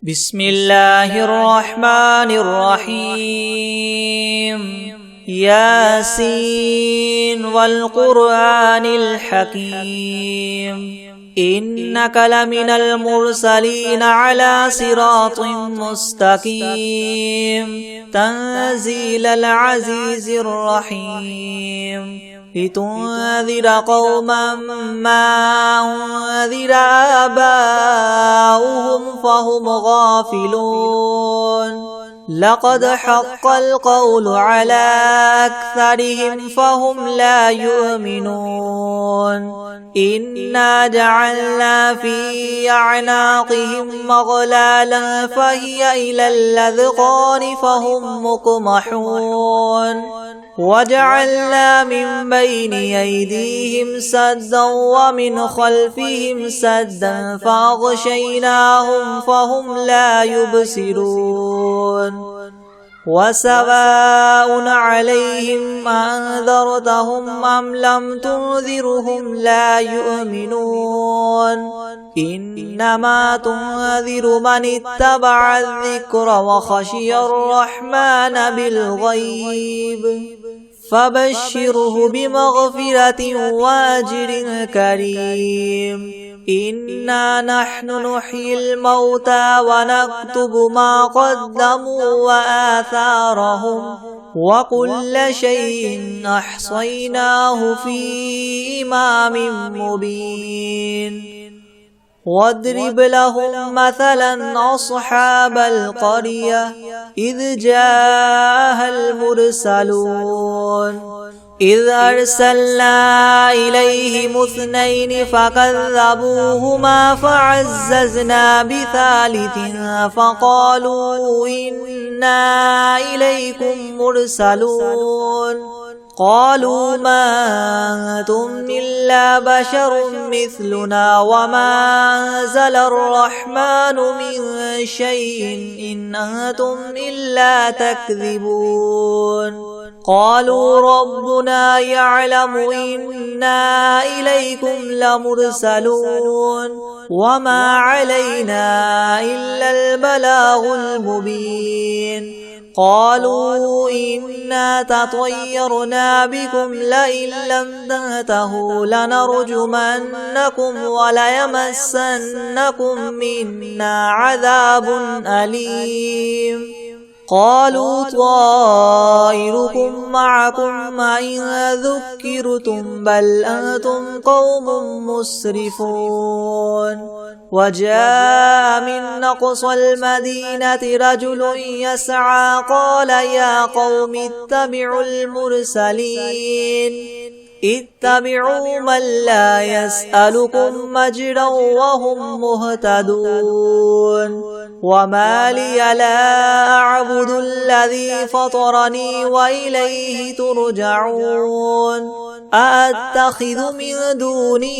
بسم الله الرحمن الرحيم ياسين والقرآن الحكيم إنك لمن المرسلين على صراط مستقيم تنزيل العزيز الرحيم لتنذر قوما ما أنذر آباؤهم فهم غافلون لقد حق القول على أكثرهم فهم لا يؤمنون إنا جعلنا في أعناقهم مغلالا فهي إلى الأذقان فهم مقمحون وجعلنا من بين أيديهم سدا ومن خلفهم سدا فأغشيناهم فهم لا يبصرون وسواء عليهم أنذرتهم أم لم تنذرهم لا يؤمنون إنما تنذر من اتبع الذكر وخشي الرحمن بالغيب فبشره بمغفرة وأجر كريم إنا نحن نحيي الموتى ونكتب ما قدموا وآثارهم وكل شيء أحصيناه في إمام مبين واضرب لهم مثلا أصحاب القرية إذ جاءها المرسلون إذ أرسلنا إليهم اثنين فكذبوهما فعززنا بثالث فقالوا إنا إليكم مرسلون قالوا ما أنتم إلا بشر مثلنا وما أنزل الرحمن من شيء إن أنتم إلا تكذبون قالوا ربنا يعلم إنا إليكم لمرسلون وما علينا إلا البلاغ المبين قالوا إنا تطيرنا بكم لئن لم تنتهوا لنرجمنكم وليمسنكم منا عذاب أليم قالوا طائركم معكم إن ذكرتم بل أنتم قوم مسرفون وجاء من أقصى المدينة رجل يسعى قال يا قوم اتبعوا المرسلين اتبعوا من لا يسألكم مجرا وهم مهتدون وما لي لا أعبد الذي فطرني وإليه ترجعون أأتخذ من دونه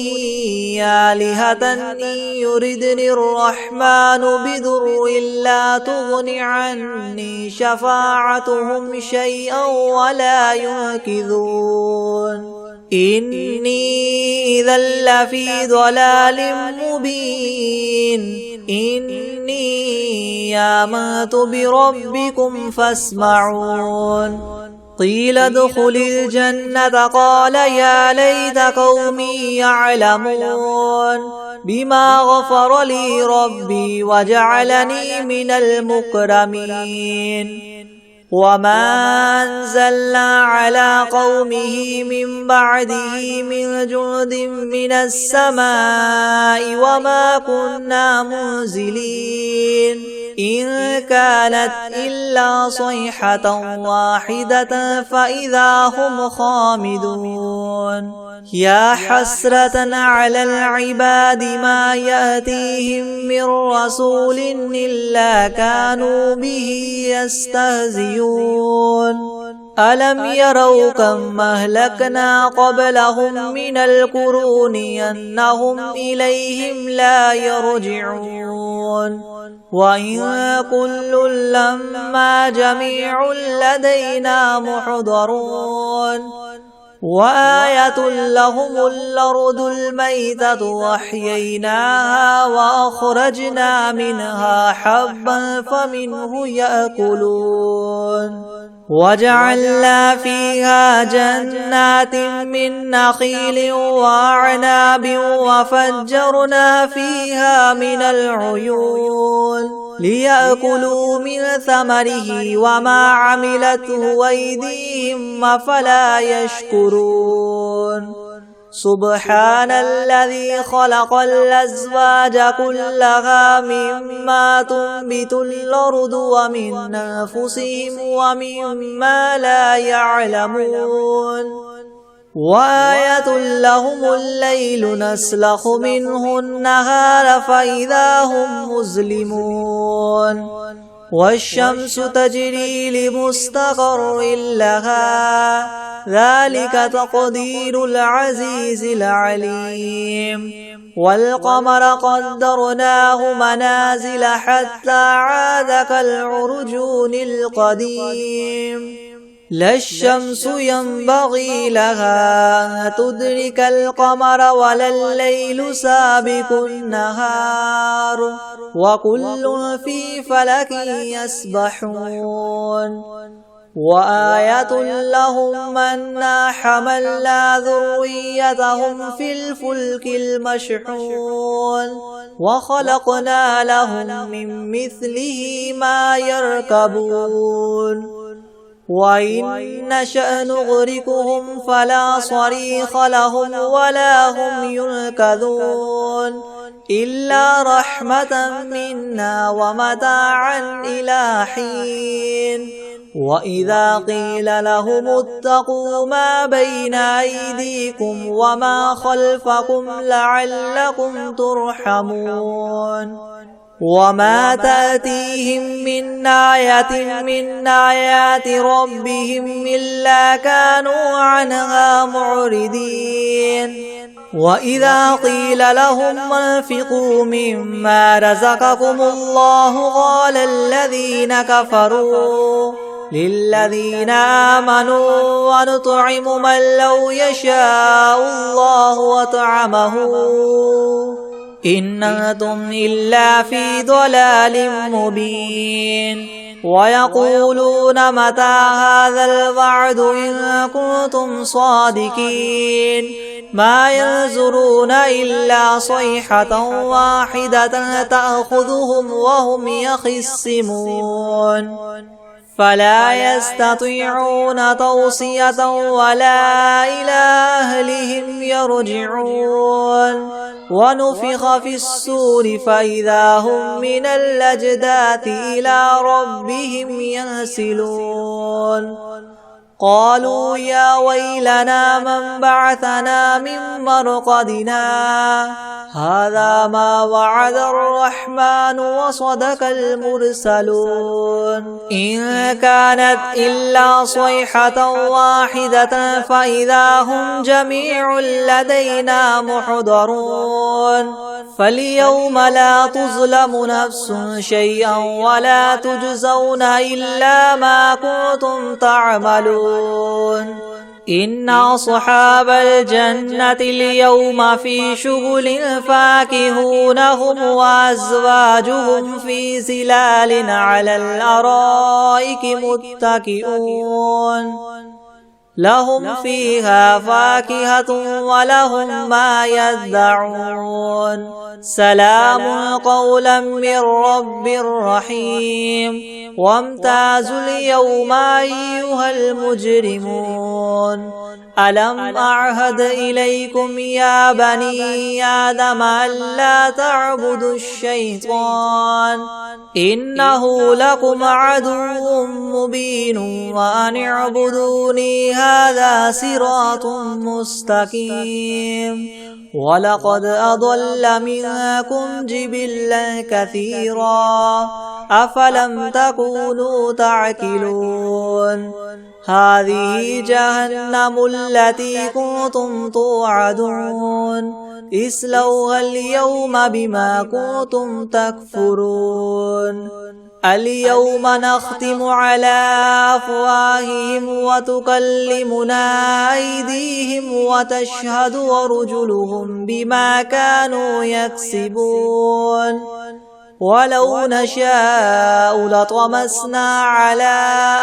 آلهة إن يردني الرحمن بضر لا تغن عني شفاعتهم شيئا ولا ينقذون إني إذا لفي ضلال مبين إني آمنت بربكم فاسمعون قيل ادخل الجنة قال يا ليت قومي يعلمون بما غفر لي ربي وجعلني من المكرمين وما أنزلنا على قومه من بعده من جند من السماء وما كنا منزلين إن كانت إلا صيحة واحدة فإذا هم خامدون يا حسرة على العباد ما يأتيهم من رسول إلا كانوا به يستهزئون ألم يروا كم أهلكنا قبلهم من القرون أنهم إليهم لا يرجعون وإن كل لما جميع لدينا محضرون وآية لهم الأرض الميتة وأحييناها وأخرجنا منها حبا فمنه يأكلون وجعلنا فيها جنات من نخيل وأعناب وفجرنا فيها من العيون ليأكلوا من ثمره وما عملته أيديهم أفلا يشكرون سبحان الذي خلق الأزواج كلها مما تنبت الأرض ومن أنفسهم ومما لا يعلمون وآية لهم الليل نسلخ منه النهار فإذا هم مظلمون والشمس تجري لمستقر لها ذلك تقدير العزيز العليم والقمر قدرناه منازل حتى عاد كالعرجون القديم لا الشمس ينبغي لها أن تدرك القمر ولا الليل سابق النهار وكل في فلك يسبحون وآية لهم أنا حملنا ذريتهم في الفلك المشحون وخلقنا لهم من مثله ما يركبون وإن نشأ نغرقهم فلا صريخ لهم ولا هم ينقذون إلا رحمة منا ومتاعا إلى حين وإذا قيل لهم اتقوا ما بين أيديكم وما خلفكم لعلكم ترحمون وما تأتيهم من آية من آيات ربهم إلا كانوا عنها معرضين وإذا قيل لهم انفقوا مما رزقكم الله قال الذين كفروا للذين آمنوا ونطعم من لو يشاء الله أطعمه إن أنتم إلا في ضلال مبين ويقولون متى هذا الوعد إن كنتم صادقين ما ينظرون إلا صيحة واحدة تأخذهم وهم يخصمون فلا يستطيعون توصية ولا إلى أهلهم يرجعون ونفخ في الصور فإذا هم من الأجداث إلى ربهم ينسلون قالوا يا ويلنا من بعثنا من مرقدنا هذا ما وعد الرحمن وصدق المرسلون إن كانت إلا صيحة واحدة فإذا هم جميع لدينا محضرون فاليوم لا تظلم نفس شيئا ولا تجزون إلا ما كنتم تعملون إن أصحاب الجنة اليوم في شغل فاكهون هم وأزواجهم في ظلال على الأرائك متكئون لهم فيها فاكهة ولهم ما يدعون سلام قولا من رب رحيم وامتازوا اليوم أيها المجرمون ألم أعهد إليكم يا بني آدم ألا تعبدوا الشيطان إنه لكم عدو مبين وأن اعبدوني هذا صراط مستقيم ولقد أضل منكم جبلا كثيرا أفلم تكونوا تعقلون هذه جهنم التي كنتم توعدون اصلوها اليوم بما كنتم تكفرون اليوم نختم على أفواههم وتكلمنا أيديهم وتشهد أرجلهم بما كانوا يكسبون ولو نشاء لطمسنا على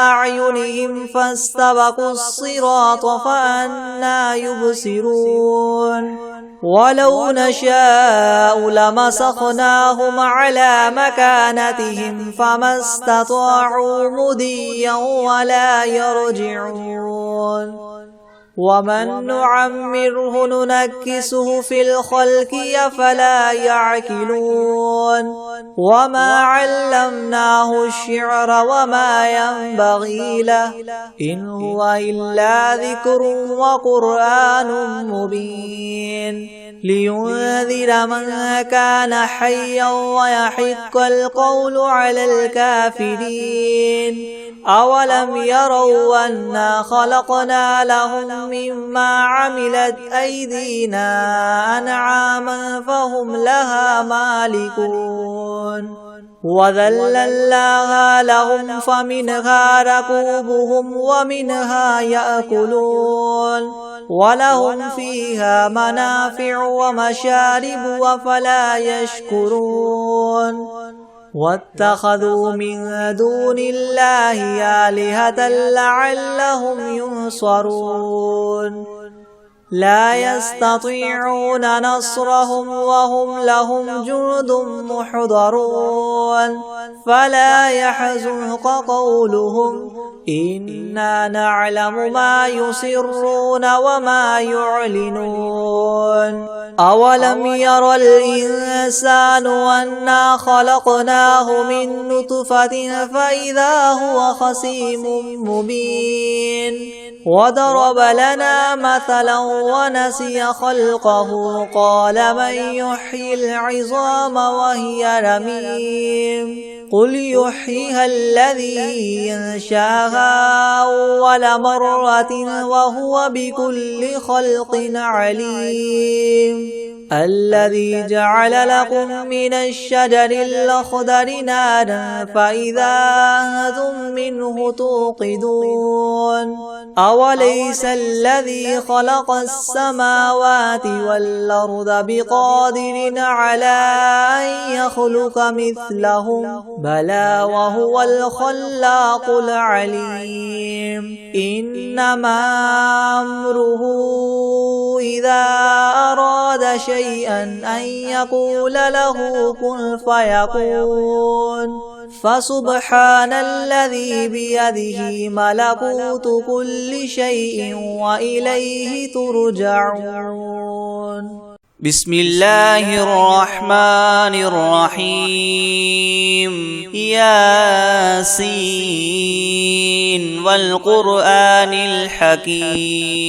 أعينهم فاستبقوا الصراط فأنى يبصرون ولو نشاء لمسخناهم على مكانتهم فما استطاعوا مضيا ولا يرجعون ومن نعمره ننكسه في الخلق أفلا يعقلون وما علمناه الشعر وما ينبغي له إن هو إلا ذكر وقرآن مبين لينذر من كان حيا ويحق القول على الكافرين أولم يروا أنا خلقنا لهم مما عملت أيدينا أنعاما فهم لها مالكون وذللناها لهم فمنها ركوبهم ومنها يأكلون ولهم فيها منافع ومشارب أفلا يشكرون واتخذوا من دون الله آلهة لعلهم ينصرون لا يستطيعون نصرهم وهم لهم جند محضرون فلا يحزنك قولهم إنا نعلم ما يسرون وما يعلنون أولم ير الإنسان أنا خلقناه من نطفة فإذا هو خصيم مبين وضرب لنا مثلا ونسي خلقه قال من يحيي العظام وهي رميم قل يحييها الذي ينشاها أول مرة وهو بكل خلق عليم الذي جعل لكم من الشجر الأخضر نارا فإذا أنتم منه توقدون أوليس الذي خلق السماوات والأرض بقادر على أن يخلق مثلهم بلى وهو الخلاق العليم إنما أمره إذا أراد شيئا أن يقول له كن فيكون فسبحان الذي بيده ملكوت كل شيء وإليه ترجعون بسم الله الرحمن الرحيم ياسين والقرآن الحكيم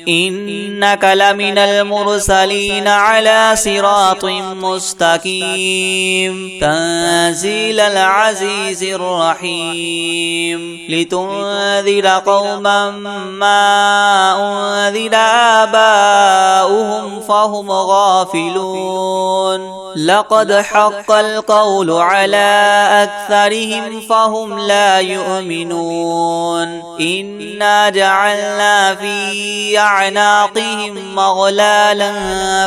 إنك لمن المرسلين على صراط مستقيم تنزيل العزيز الرحيم لتنذر قوما ما أنذر آباؤهم فهم غافلون لقد حق القول على أكثرهم فهم لا يؤمنون إنا جعلنا في أعناقهم مغلالا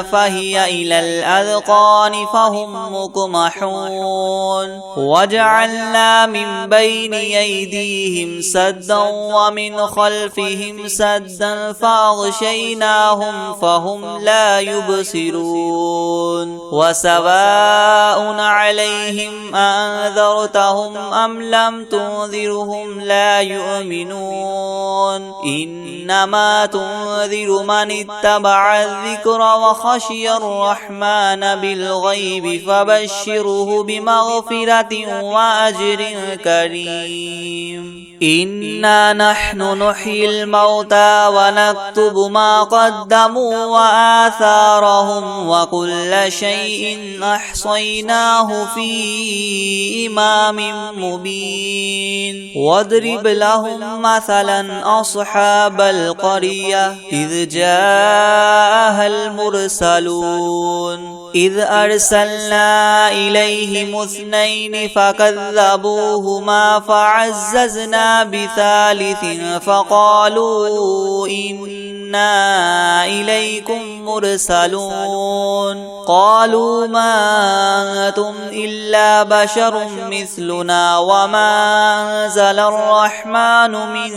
فهي إلى الأذقان فهم مقمحون وجعلنا من بين أيديهم سدا ومن خلفهم سدا فأغشيناهم فهم لا يبصرون وسواء عليهم أنذرتهم أم لم تنذرهم لا يؤمنون إنما تنذر من اتبع الذكر وخشي الرحمن بالغيب فبشره بمغفرة وأجر كريم إنا نحن نحيي الموتى ونكتب ما قدموا وآثارهم أعمارهم وكل شيء أحصيناه في إمام مبين واضرب لهم مثلا أصحاب القرية إذ جاءها المرسلون إذ أرسلنا إليهم اثنين فكذبوهما فعززنا بثالث فقالوا إنا إليكم مرسلون قالوا ما أنتم إلا بشر مثلنا وما أنزل الرحمن من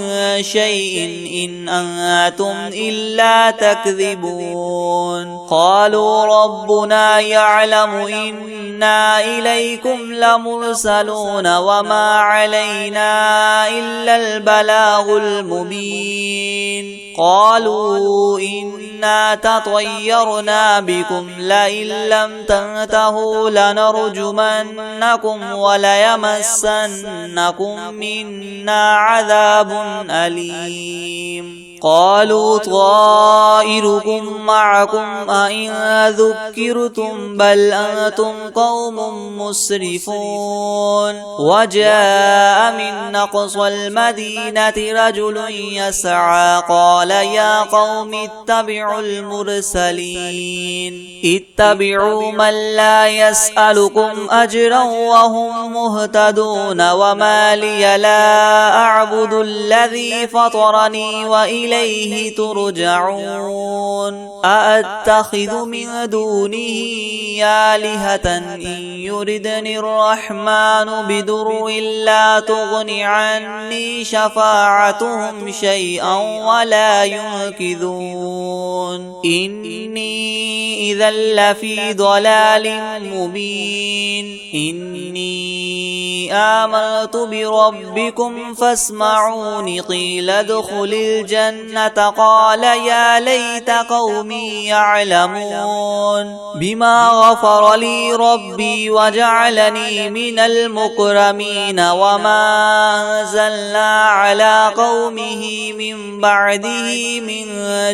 شيء إن أنتم إلا تكذبون قالوا ربنا يعلم إنا إليكم لمرسلون وما علينا إلا البلاغ المبين قالوا إنا تطيرنا بكم لئن لم تنتهوا لنرجمنكم وليمسنكم منا عذاب أليم قالوا طائركم معكم أئن ذكرتم بل أنتم قوم مسرفون وجاء من أقصى المدينة رجل يسعى قال يا قوم اتبعوا المرسلين اتبعوا من لا يسألكم أجرا وهم مهتدون وما لي لا أعبد الذي فطرني وإليه ترجعون أأتخذ من دونه آلهة إن يردني الرحمن بدر لا تغن عني شفاعتهم شيئا ولا ينقذون إني إذا لفي ضلال مبين إني آمنت بربكم فاسمعون قيل ادخل الجنة قال يا ليت قومي يعلمون بما غفر لي ربي وجعلني من المكرمين وما أنزلنا على قومه من بعده من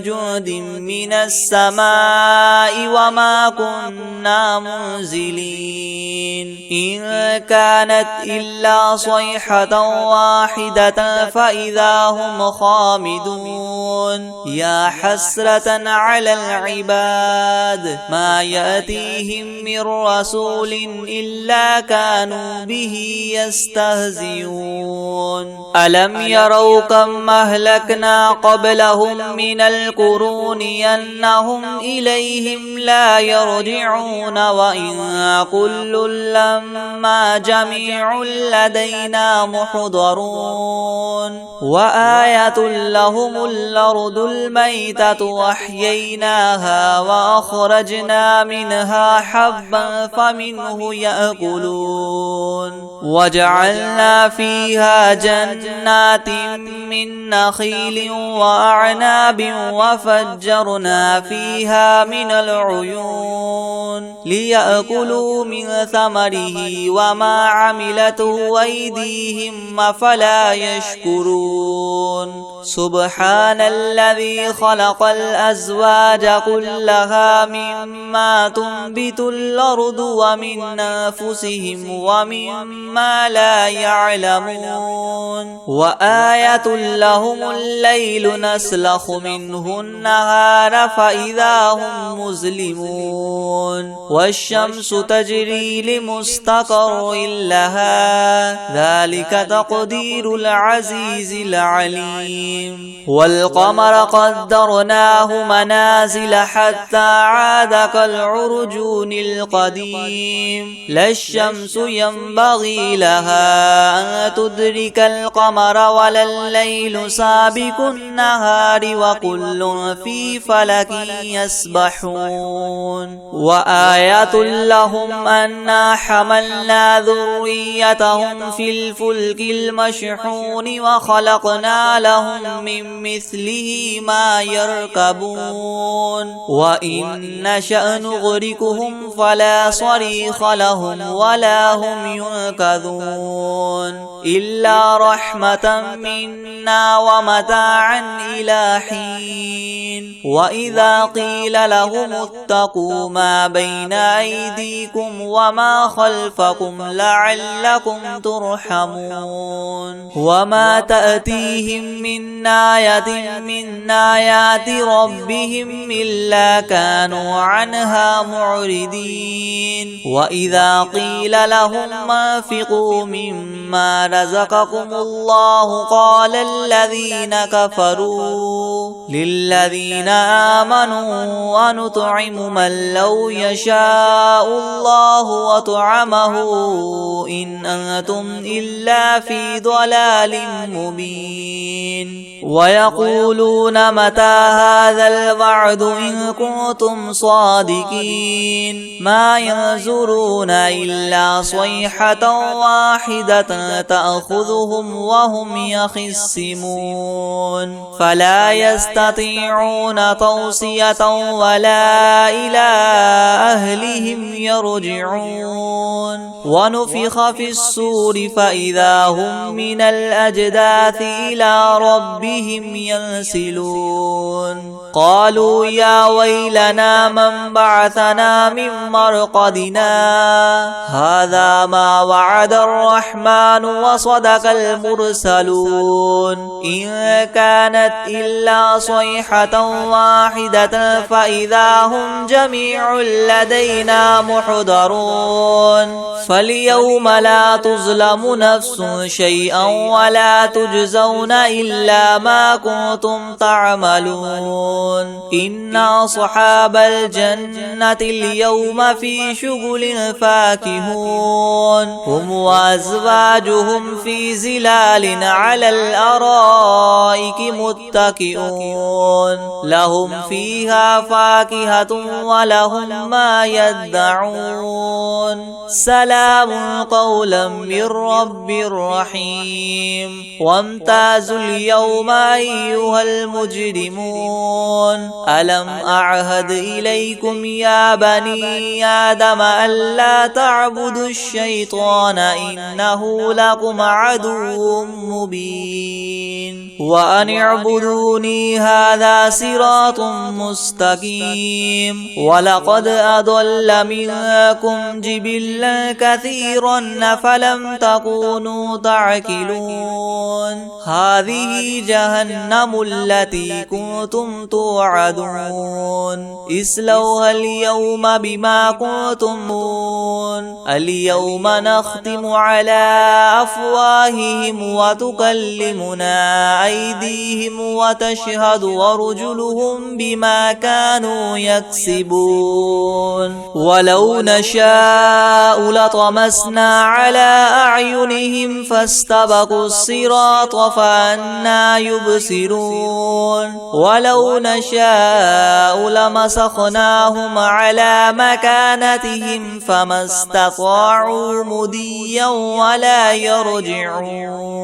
جند من السماء وما كنا منزلين إن كانت إلا صيحة واحدة فإذا هم خامدون يا حسرة على العباد ما يأتيهم من رسول إلا كانوا به يستهزئون ألم يروا كم أهلكنا قبلهم من القرون أنهم إليهم لا يرجعون وإن كل لما جميع لدينا محضرون وآية لهم الأرض الميتة وأحييناها وأخرجنا منها حبا فمنه يأكلون وجعلنا فيها جنات من نخيل وأعناب وفجرنا فيها من العيون ليأكلوا من ثمره وما عملته أيديهم أفلا يشكرون سبحان الذي خلق الأزواج كلها مما تنبت الأرض ومن أنفسهم ومما لا يعلمون وآية لهم الليل نسلخ منه النهار فإذا هم مظلمون والشمس تجري لمستقر لها ذلك تقدير العزيز العليم والقمر قدرناه منازل حتى عاد كالعرجون القديم لا الشمس ينبغي لها أن تدرك القمر ولا الليل سابق النهار وكل في فلك يسبحون وآية لهم أنا حملنا ذريتهم في الفلك المشحون وخلقنا لهم من مثله ما يركبون وإن نشأ نغرقهم فلا صريخ لهم ولا هم ينقذون إلا رحمة منا ومتاعا إلى حين وإذا قيل لهم اتقوا ما بين أيديكم وما خلفكم لعلكم ترحمون وما تأتيهم من آية من آيات ربهم إلا كانوا عنها معرضين وإذا قيل لهم انفقوا مما رزقكم الله قال الذين كفروا للذين آمنوا أنطعم من لو يشاء الله وطعمه إن أنتم إلا في ضلال مبين ويقولون متى هذا الوعد إن كنتم صادقين ما ينظرون إلا صيحة واحدة تأخذهم وهم يخصمون فلا يستطيعون توصية ولا إلى أهلهم يرجعون ونفخ في الصور فإذا هم من الأجداث إلى ربهم ينسلون قالوا يا ويلنا من بعثنا من مرقدنا هذا ما وعد الرحمن وصدق المرسلون إن كانت إلا صيحة واحدة فإذا هم جميع لدينا محضرون فاليوم لا تظلم نفس شيئا ولا تجزون إلا ما كنتم تعملون إن أصحاب الجنة اليوم في شغل فاكهون هم وأزواجهم في زلال على الأرائك متكئون لهم فيها فاكهة ولهم ما يدعون سلام قولا من رب رحيم وامتازوا اليوم أيها المجرمون ألم أعهد إليكم يا بني آدم ألا تعبدوا الشيطان إنه لكم عدو مبين وأن اعبدوني هذا صراط مستقيم ولقد أضل منكم جبلا كثيرا فلم تكونوا تعقلون هذه جهنم التي كنتم توعدون اصلوها اليوم بما كنتم اليوم نختم على أفواههم وتكلمنا أيديهم وتشهد أرجلهم بما كانوا يكسبون ولو نشاء لطمسنا على أعينهم فاستبقوا الصراط فأنى يبصرون ولو نشاء لمسخناهم على مكانتهم فما استطاعوا مديا ولا يرجعون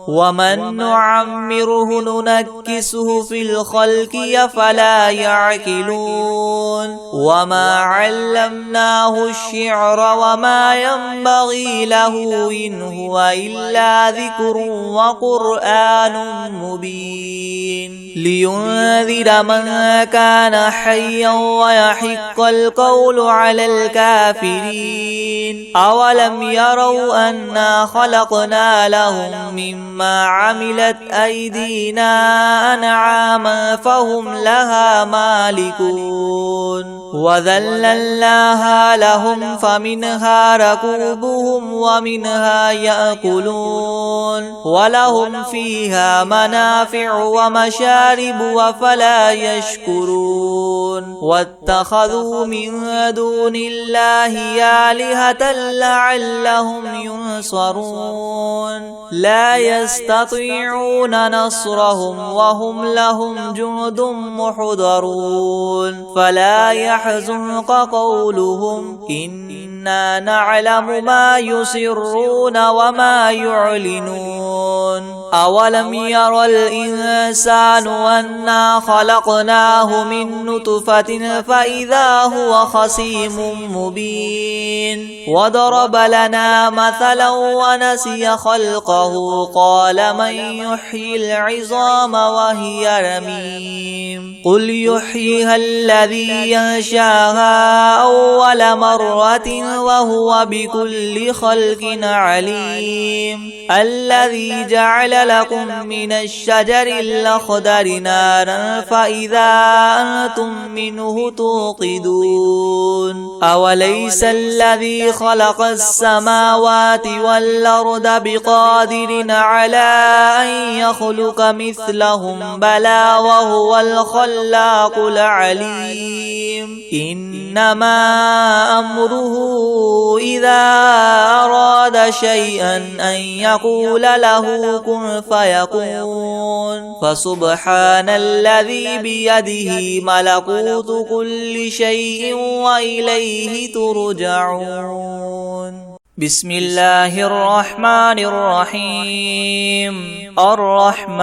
ومن نعمره ننكسه في الخلق فلا يعقلون وما علمناه الشعر وما ينبغي له إن هو إلا ذكر وقرآن مبين لينذر من كان حيا ويحق القول على الكافرين أولم يروا أنا خلقنا لهم مما عملت أيدينا أنعاما فهم لها مالكون وذللناها لهم فمنها ركوبهم ومنها يأكلون ولهم فيها منافع ومشارب وفلا يشكرون واتخذوا من دون الله آلهة لعلهم ينصرون لا يستطيعون نصرهم وهم لهم جند محضرون فلا يحزنك قولهم إنا نعلم ما يسرون وما يعلنون أولم ير الإنسان أنا خلقناه من نطفة فإذا هو خصيم مبين وضرب لنا مثلا ونسي خلقه قال من يحيي العظام وهي رميم قل يحييها الذي ينشاها أول مرة وهو بكل خلق عليم الذي جعل لكم من الشجر الأخضر نارا فإذا أنتم منه توقدون أوليس الذي خلق السماوات والأرض بقادر على أن يخلق مثلهم بلى وهو الخلاق العليم إنما أمره إذا أراد شيئا أن يقول له كن فيكون فسبحان الذي بيده ملكوت كل شيء وإليه ترجعون بسم الله الرحمن الرحيم الرحمن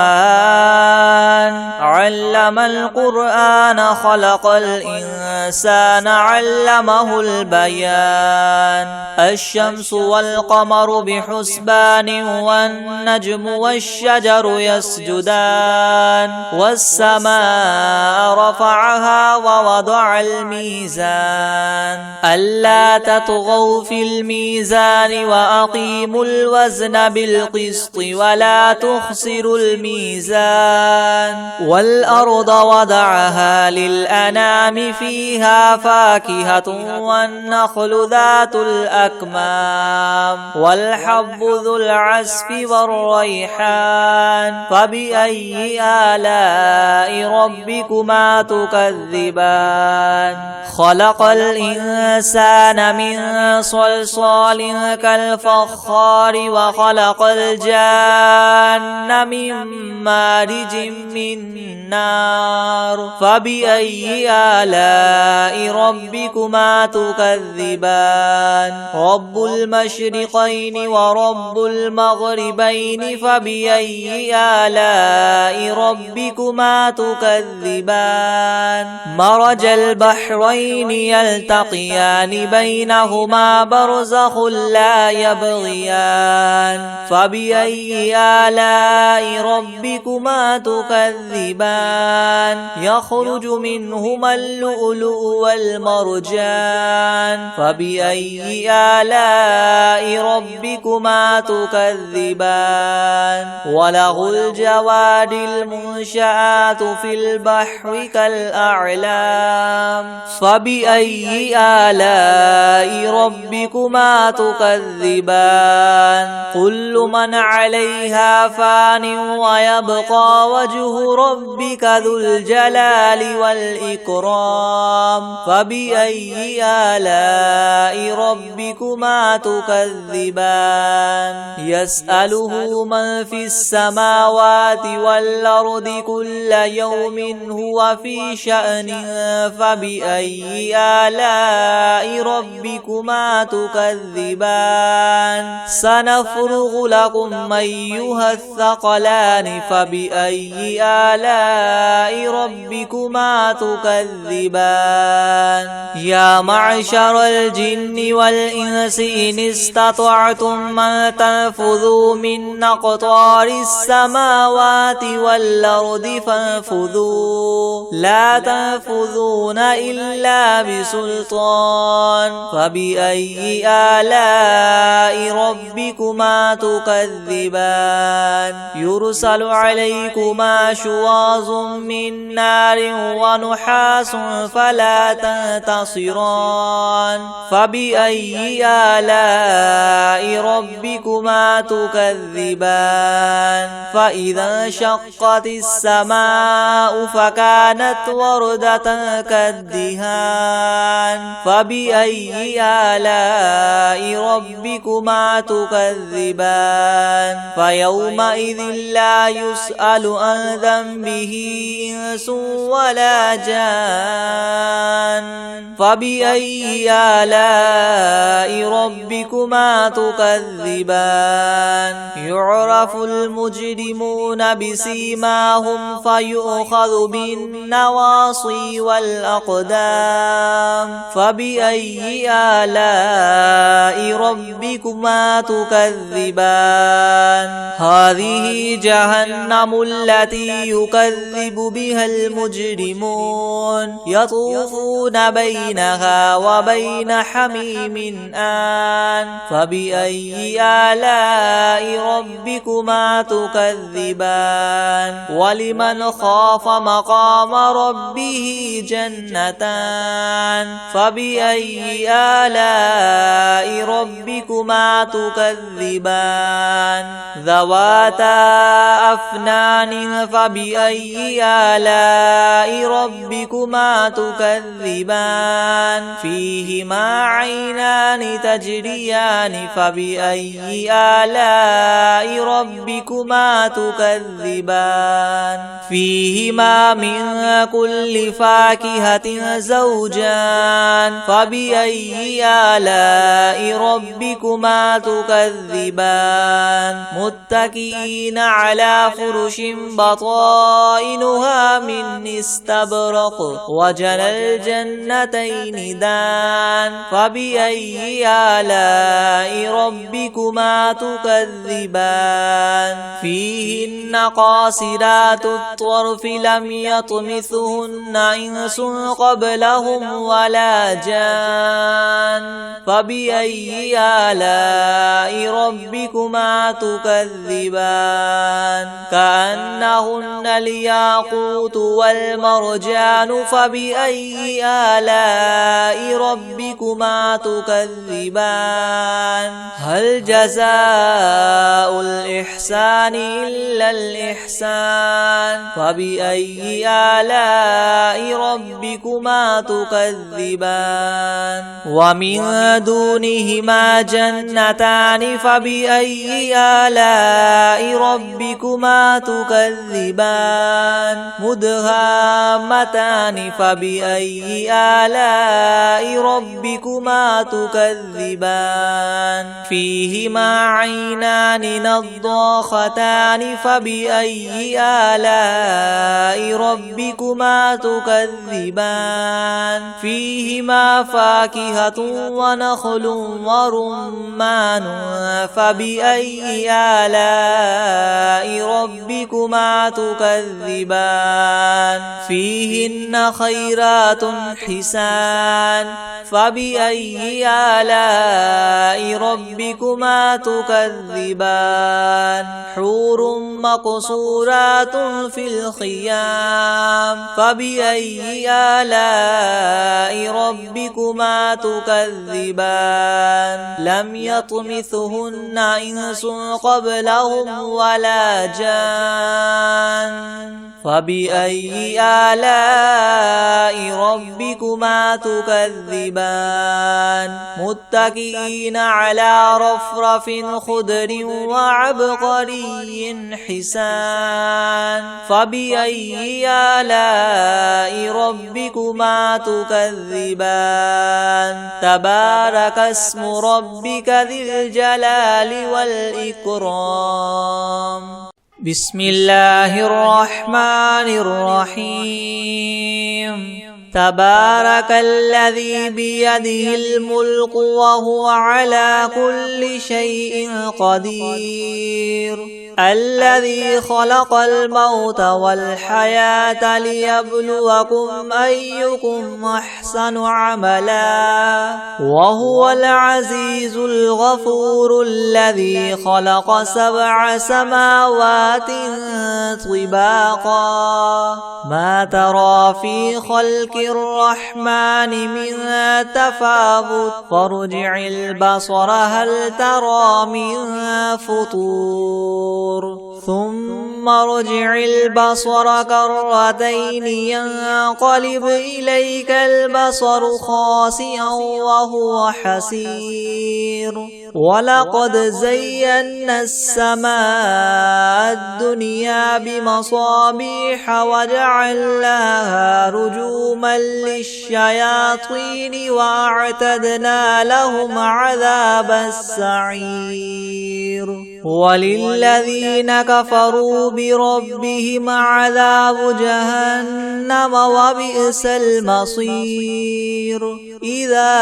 علم القرآن خلق الإنسان علمه البيان الشمس والقمر بحسبان والنجم والشجر يسجدان والسماء رفعها ووضع الميزان ألا تطغوا في الميزان وأقيموا الوزن بالقسط ولا تخسروا الميزان والأرض وضعها للأنام فيها فاكهة والنخل ذات الأكمام والحب ذو العصف والريحان فبأي آلاء ربكما تكذبان خلق الإنسان من صلصال كالفخار وخلق الجان من مارج من نار فبأي آلاء ربكما تكذبان رب المشرقين ورب المغربين فبأي آلاء ربكما تكذبان مرج البحرين يلتقيان بينهما برزخ لا يبغيان فبأي آلاء ربكما تكذبان يخرج منهما اللؤلؤ والمرجان فبأي آلاء ربكما تكذبان وله الجوار المنشآت في البحر كالأعلام فبأي آلاء ربكما تكذبان كل من عليها فان ويبقى وجه ربك ذو الجلال والإكرام فبأي آلاء ربكما تكذبان يسأله من في السماوات والأرض كل يوم هو في شأن فبأي آلاء ربكما تكذبان سنفرغ لكم أيها الثقلان فبأي آلاء ربكما تكذبان يا معشر الجن والإنس إن استطعتم أن تنفذوا من أقطار السماوات والأرض فانفذوا لا تنفذون إلا بسلطان فبأي آلاء ربكما تكذبان يرسل عليكما شواظ من نار ونحاس فلا تنتصران فبأي آلاء ربكما تكذبان فإذا انشقت السماء فكانت وردة كالدهان فبأي آلاء ربكما تكذبان فيومئذ لا يسأل عن ذنبه إنس ولا جان فبأي آلاء ربكما تكذبان يعرف المجرمون بسيماهم فيؤخذ بالنواصي والأقدام فبأي آلاء ربكما تكذبان هذه جهنم التي يكذب بها المجرمون يطوفون بينها وبين حميم آن فبأي آلاء ربكما تكذبان ولمن خاف مقام ربه جنتان فبأي آلاء ربكما تكذبان ذواتا أفنان فبأي آلاء ربكما تكذبان فيهما عينان تجريان فبأي آلاء ربكما تكذبان فيهما من كل فاكهة زوجان فبأي آلاء ربكما تكذبان متكئين على فرش بطائنها من استبرق وجنى الجنتين دان فبأي آلاء ربكما تكذبان فيهن قاصرات الطرف لم يطمثهن إنس قبلهم ولا جان فبأي آلاء ربكما تكذبان كأنهن الياقوت والمرجان فبأي آلاء ربكما تكذبان هل جزاء الإحسان إلا الإحسان فبأي آلاء ربكما تكذبان ومن دونهما جنتان فبأي آلاء ربكما تكذبان مدهامتان فبأي آلاء ربكما تكذبان فيهما عينان نضاختان فبأي آلاء ربكما تكذبان فيهما فاكهة ونخل ورمان فبأي آلاء ربكما تكذبان فيهن خيرات حسان فبأي آلاء ربكما تكذبان حور مقصورات في الخيام فبأي آلاء ربكما تكذبان لم يطمثهن إنس قبلهم ولا جان فبأي آلاء ربكما تكذبان متكئين على رفرف خضر وعبقري حسان فبأي آلاء ربكما تكذبان تبارك اسم ربك ذي الجلال والإكرام بسم الله الرحمن الرحيم تبارك الذي بيده الملك وهو على كل شيء قدير الذي خلق الموت والحياة ليبلوكم أيكم أحسن عملا وهو العزيز الغفور الذي خلق 7 سماوات طباقا ما ترى في خلق الرحمن من تفاوت فارجع البصر هل ترى من فطور ثم ارجع البصر كرتين ينقلب إليك البصر خاسئا وهو حسير ولقد زينا السماء الدنيا بمصابيح وجعلناها رجوما للشياطين وأعتدنا لهم عذاب السعير وللذين كفروا بربهم عذاب جهنم وبئس المصير إذا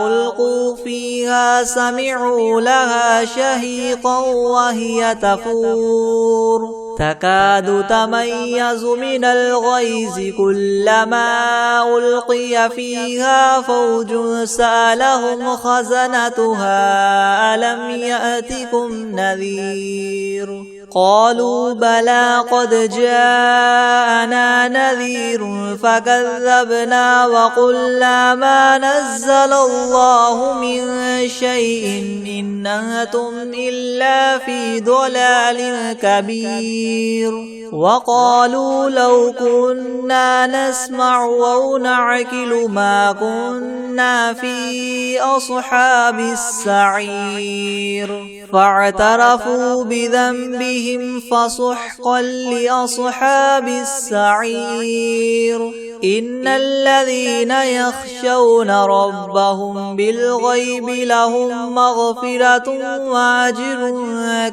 ألقوا فيها سمعوا لها شهيقا وهي تفور تكاد تميز من الغيظ كلما ألقي فيها فوج سألهم خزنتها ألم يأتكم نذير قالوا بلى قد جاءنا نذير فكذبنا وقلنا ما نزل الله من شيء إن أنتم إلا في ضلال كبير وقالوا لو كنا نسمع أو نعقل ما كنا في أصحاب السعير فاعترفوا بذنبهم فسحقا لأصحاب السعير إن الذين يخشون ربهم بالغيب لهم مغفرة وأجر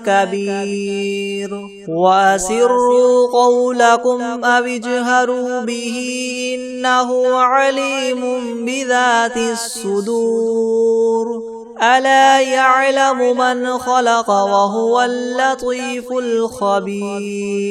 كبير وأسروا قولكم أو اجهروا به إنه عليم بذات الصدور ألا يعلم من خلق وهو اللطيف الخبير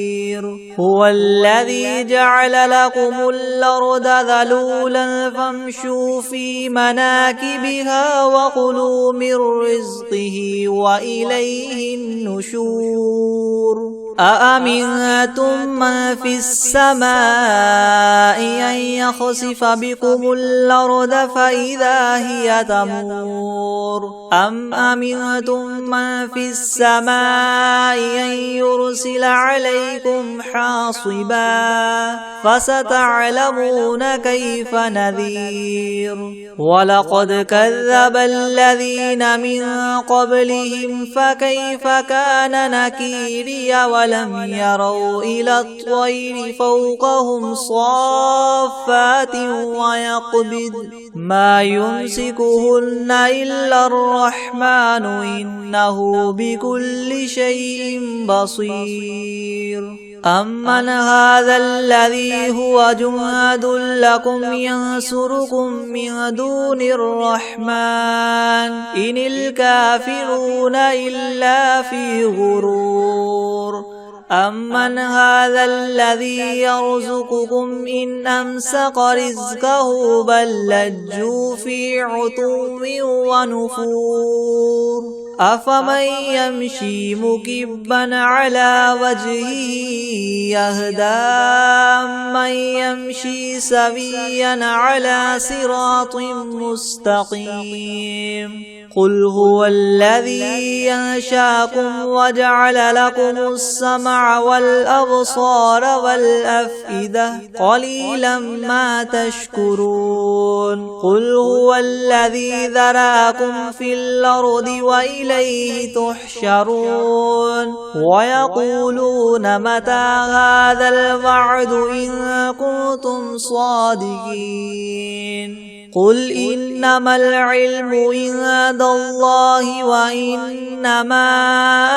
هو الذي جعل لكم الأرض ذلولا فامشوا في مناكبها وكلوا من رزقه وإليه النشور أأمنتم من في السماء أن يخسف بكم الأرض فإذا هي تمور أم أمنتم من في السماء أن يرسل عليكم حاصبا فستعلمون كيف نذير ولقد كذب الذين من قبلهم فكيف كان نكيري ولم يروا إلى الطير فوقهم صافات ويقبض ما يمسكهن إلا الرحمن إنه بكل شيء بصير أمن هذا الذي هو جند لكم ينصركم من دون الرحمن إن الكافرون إلا في غرور أمن هذا الذي يرزقكم إن أمسك رزقه بل لجوا في عتو ونفور أفمن يمشي مكبا على وجهه يهدى من يمشي سويا على صراط مستقيم قل هو الذي ينشاكم وجعل لكم السمع والأبصار والأفئدة قليلا ما تشكرون قل هو الذي ذراكم في الأرض وإليه تحشرون ويقولون متى هذا الوعد إن كنتم صادقين قل إنما العلم عند الله وإنما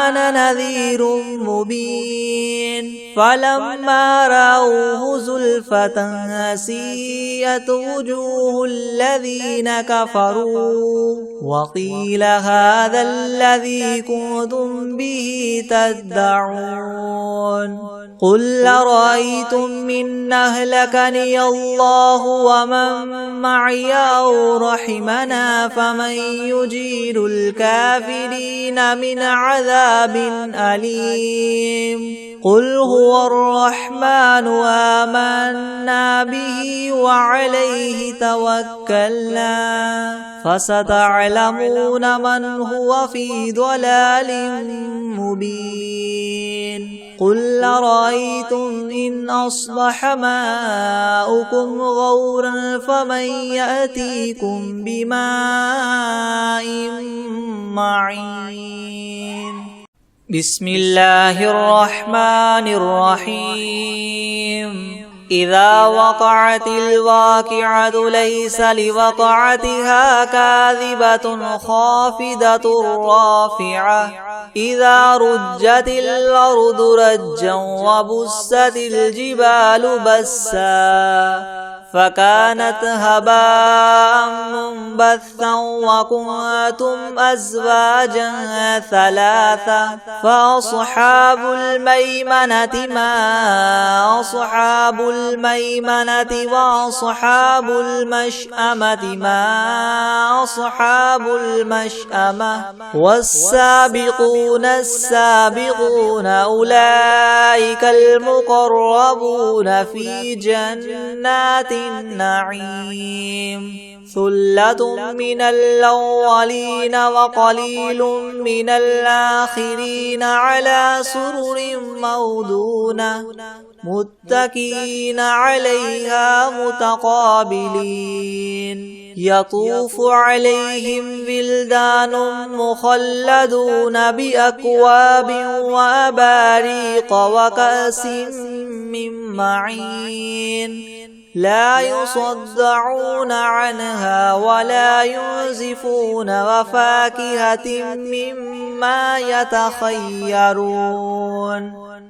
أنا نذير مبين فلما رأوه زلفة سيئت وجوه الذين كفروا وقيل هذا الذي كنتم به تدعون قل أرأيتم من أهلكني الله ومن معي أو رحمنا فمن يجير الكافرين من عذاب أليم قل هو الرحمن آمنا به وعليه توكلنا فستعلمون من هو في ضلال مبين قل أرأيتم إن أصبح ماؤكم غورا فمن يأتيكم بماء معين بسم الله الرحمن الرحيم إذا وقعت الواقعة ليس لوقعتها كاذبة خافضة رافعة إذا رجت الأرض رجا وبست الجبال بسا فكانت هباء منبثا وكنتم أزواجا ثلاثة فأصحاب الميمنة ما أصحاب الميمنة وأصحاب المشأمة ما أصحاب المشأمة والسابقون السابقون أولئك المقربون في جنات النعيم ثلة من الأولين وقليل من الآخرين على سرر موضونة متكئين عليها متقابلين يطوف عليهم ولدان مخلدون بأكواب وأباريق وكأس من معين لا يصدعون عنها ولا ينزفون وفاكهة مما يتخيرون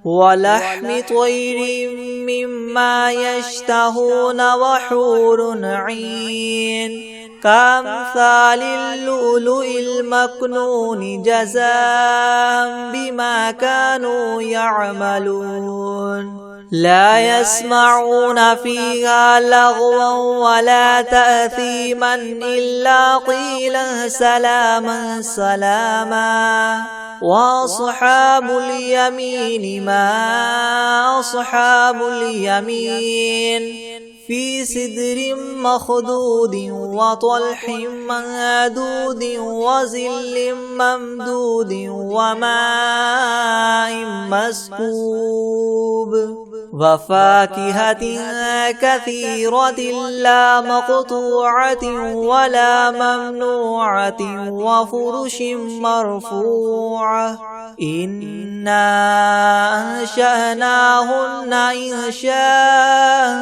ولحم طير مما يشتهون وحور عين كأمثال اللؤلؤ المكنون جزاء بما كانوا يعملون لا يسمعون فيها لغوا ولا تأثيما إلا قيلا سلاما سلاما وأصحاب اليمين ما أصحاب اليمين في سدر مخضود وطلح منضود وظل ممدود وماء مسكوب وفاكهة كثيرة لا مقطوعة ولا ممنوعة وفرش مرفوعة إنا أنشأناهن إنشاء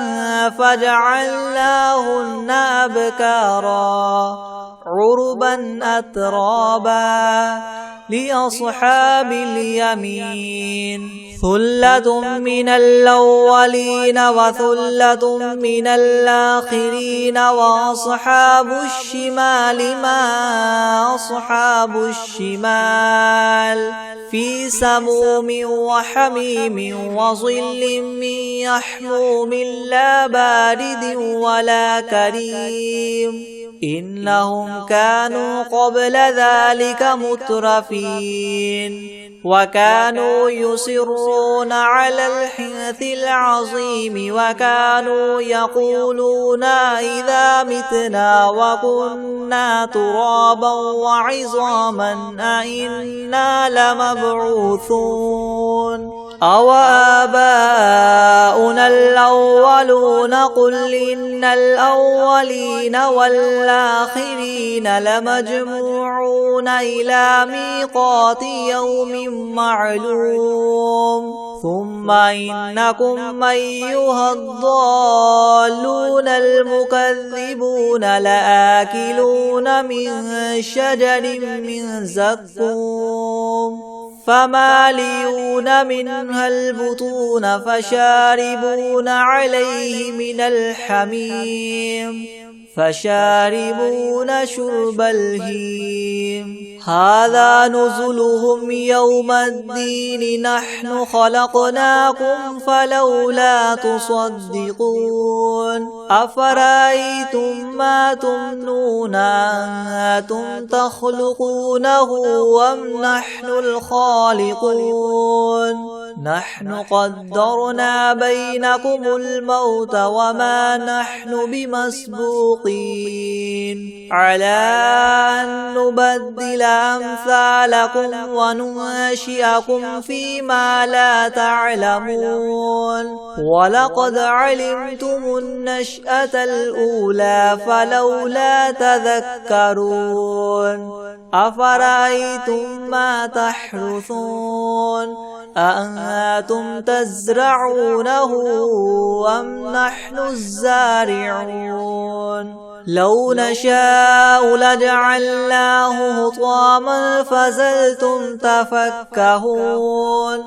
فجعلناهن أبكارا عربا أترابا لأصحاب اليمين ثلة من الأولين وثلة من الآخرين وأصحاب الشمال ما أصحاب الشمال في سموم وحميم وظل من يحموم لا بارد ولا كريم إنهم كانوا قبل ذلك مترفين وكانوا يصرون على الحنث العظيم وكانوا يقولون إذا متنا وكنا ترابا وعظاما أئنا لمبعوثون أو آباؤنا الأولون قل إن الأولين والآخرين لمجموعون إلى ميقات يوم معلوم ثم إنكم أيها الضالون المكذبون لآكلون من شجر من زقوم فمالئون منها البطون فشاربون عليه من الحميم فشاربون شرب الهيم هذا نزلهم يوم الدين نحن خلقناكم فلولا تصدقون أفرأيتم ما تمنون أنتم تخلقونه أم نحن الخالقون نحن قدرنا بينكم الموت وما نحن بمسبوقين على أن نبدل أمثالكم وننشئكم فيما لا تعلمون ولقد علمتم النشأة الأولى فلولا تذكرون أفرأيتم ما تحرثون أأنتم تزرعونه أم نحن الزارعون لو نشاء لجعلناه حطاما فظلتم تفكهون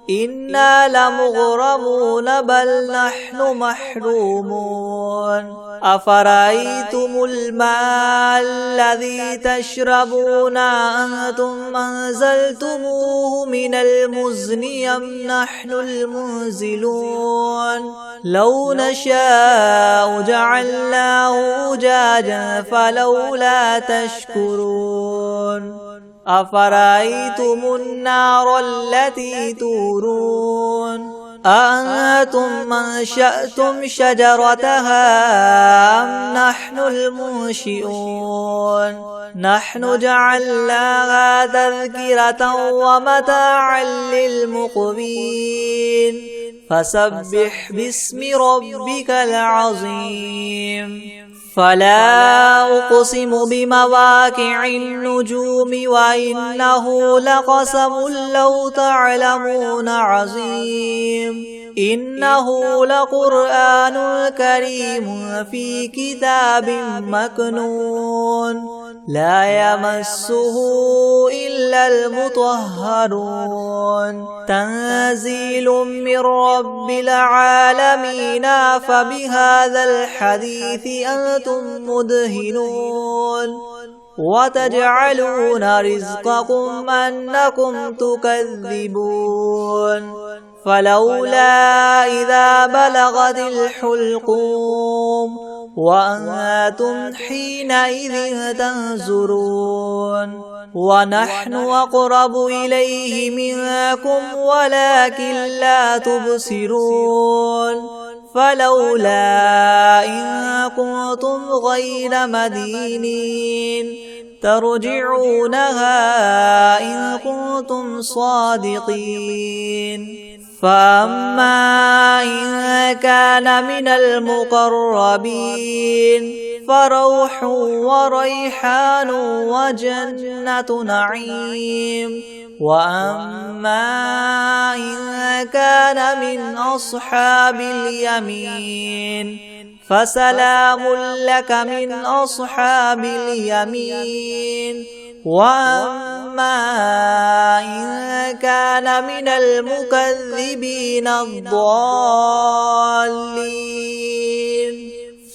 إنا لمغرمون بل نحن محرومون أفرأيتم الماء الذي تشربون أنتم أنزلتموه من المزن أم نحن المنزلون لو نشاء جعلناه أجاجا فلولا تشكرون أفرأيتم النار التي تورون أأنتم أنشأتم شجرتها أم نحن المنشئون نحن جعلناها تذكرة ومتاعا للمقوين فسبح باسم ربك العظيم فلا أقسم بمواقع النجوم وإنه لقسم لو تعلمون عظيم إنه لقرآن كريم في كتاب مكنون لا يمسه إلا المطهرون تنزيل من رب العالمين فبهذا الحديث أنتم مدهنون وتجعلون رزقكم أنكم تكذبون فلولا إذا بلغت الحلقوم وأنتم حينئذ تنظرون ونحن أقرب إليه منكم ولكن لا تبصرون فلولا إن كنتم غير مدينين ترجعونها إن كنتم صادقين فأما إن كان من المقربين فروح وريحان وجنة نعيم وأما إن كان من أصحاب اليمين فسلام لك من أصحاب اليمين وأما إن كان من المكذبين الضالين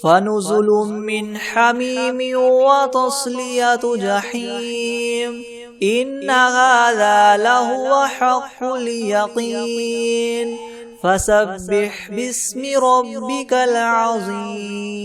فنزل من حميم وتصلية جحيم إن هذا لهو حق اليقين فسبح باسم ربك العظيم